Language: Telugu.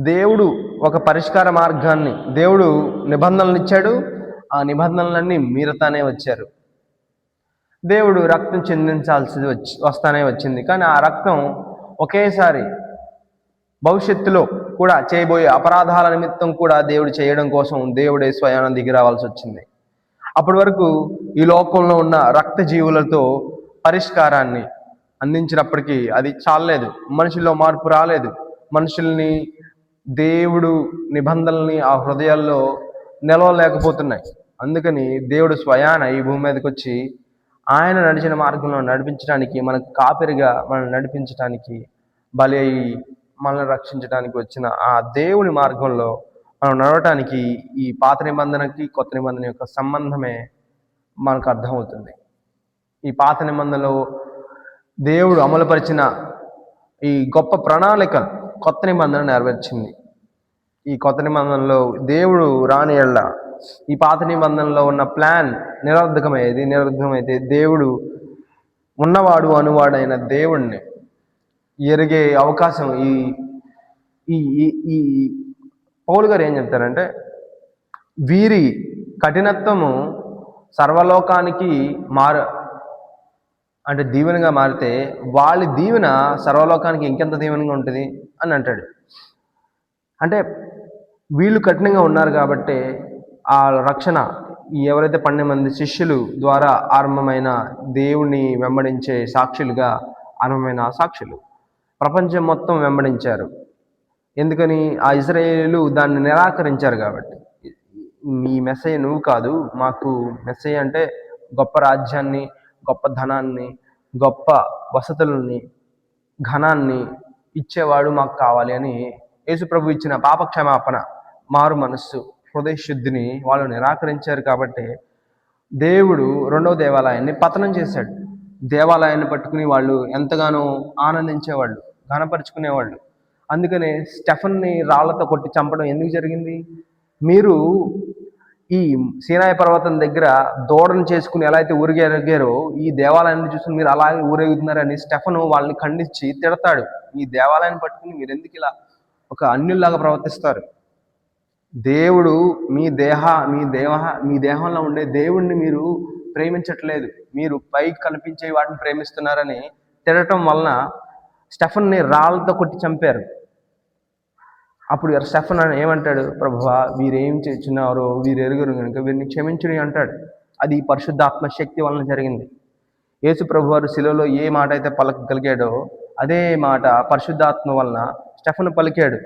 దేవుడు ఒక పరిష్కార మార్గాన్ని, దేవుడు నిబంధనలు ఇచ్చాడు. ఆ నిబంధనలన్నీ మీరతానే వచ్చారు. దేవుడు రక్తం చిందించాల్సి వస్తానే వచ్చింది. కానీ ఆ రక్తం ఒకేసారి భవిష్యత్తులో కూడా చేయబోయే అపరాధాల నిమిత్తం కూడా దేవుడు చేయడం కోసం దేవుడే స్వయాన దిగి రావాల్సి వచ్చింది. అప్పటి వరకు ఈ లోకంలో ఉన్న రక్త జీవులతో పరిష్కారాన్ని అందించినప్పటికీ అది చాలలేదు. మనుషుల్లో మార్పు రాలేదు. మనుషుల్ని దేవుడు నిబంధనల్ని ఆ హృదయాల్లో నిలవలేకపోతున్నాయి. అందుకని దేవుడు స్వయాన ఈ భూమి మీదకి వచ్చి ఆయన నడిచిన మార్గంలో నడిపించడానికి, మనకు కాపరిగా మనల్ని నడిపించడానికి, బలి అయి మనల్ని రక్షించడానికి వచ్చిన ఆ దేవుని మార్గంలో మనం నడవటానికి ఈ పాత నిబంధనకి కొత్త నిబంధన యొక్క సంబంధమే మనకు అర్థమవుతుంది. ఈ పాత నిబంధనలో దేవుడు అమలుపరిచిన ఈ గొప్ప ప్రణాళిక కొత్త నిబంధన నెరవేర్చింది. ఈ కొత్త నిబంధనలో దేవుడు రాని ఎడల ఈ పాత నిబంధనలో ఉన్న ప్లాన్ నిరర్ధకమైతే దేవుడు ఉన్నవాడు అనువాడైన దేవుణ్ణి ఎరిగే అవకాశం ఈ ఈ ఈ పౌలు గారు ఏం చెప్తారంటే, వీరి కఠినత్వము సర్వలోకానికి అంటే దీవెనగా మారితే వాళ్ళ దీవెన సర్వలోకానికి ఇంకెంత దీవెనగా ఉంటుంది అని అంటాడు. అంటే వీళ్ళు కఠినంగా ఉన్నారు కాబట్టి ఆ రక్షణ ఎవరైతే 12 మంది శిష్యులు ద్వారా ఆరంభమైన దేవుణ్ణి వెంబడించే సాక్షులుగా ఆరంభమైన సాక్షులు ప్రపంచం మొత్తం వెంబడించారు. ఎందుకని? ఆ ఇశ్రాయేలీయులు దాన్ని నిరాకరించారు కాబట్టి. మీ మెస్సయ్య నువ్వు కాదు, మాకు మెస్సయ్య అంటే గొప్ప రాజ్యాన్ని, గొప్ప ధనాన్ని, గొప్ప వసతులని, ఘనాన్ని ఇచ్చేవాడు మాకు కావాలి అని యేసుప్రభు ఇచ్చిన పాపక్షమాపణ, మారు మనస్సు, హృదయ శుద్ధిని వాళ్ళు నిరాకరించారు. కాబట్టి దేవుడు రెండవ దేవాలయాన్ని పతనం చేశాడు. దేవాలయాన్ని పట్టుకుని వాళ్ళు ఎంతగానో ఆనందించేవాళ్ళు, ఘనపరుచుకునేవాళ్ళు. అందుకనే స్టెఫన్ని రాళ్లతో కొట్టి చంపడం ఎందుకు జరిగింది? మీరు ఈ సీనాయి పర్వతం దగ్గర దూడను చేసుకుని ఎలా అయితే ఊరిగారో ఈ దేవాలయాన్ని చూసి మీరు అలాగే ఊరేగుతున్నారని స్టెఫను వాళ్ళని ఖండించి తిడతాడు. ఈ దేవాలయాన్ని పట్టుకుని మీరు ఎందుకు ఇలా ఒక అన్యుల్లాగా ప్రవర్తిస్తారు? దేవుడు మీ దేహంలో ఉండే దేవుణ్ణి మీరు ప్రేమించట్లేదు, మీరు పైకి కనిపించే వాటిని ప్రేమిస్తున్నారని తిడటం వలన స్టెఫన్ని రాళ్ళతో కొట్టి చంపారు. అప్పుడు స్టెఫన్ ఏమంటాడు? ప్రభువా, వీరేం చేస్తున్నారో వీరు ఎరుగురు కనుక వీరిని క్షమించుని అంటాడు. అది పరిశుద్ధాత్మ శక్తి వలన జరిగింది. యేసు ప్రభువారు శిలువలో ఏ మాట అయితే పలకగలిగాడో అదే మాట పరిశుద్ధాత్మ వలన స్టెఫన్ పలికాడు.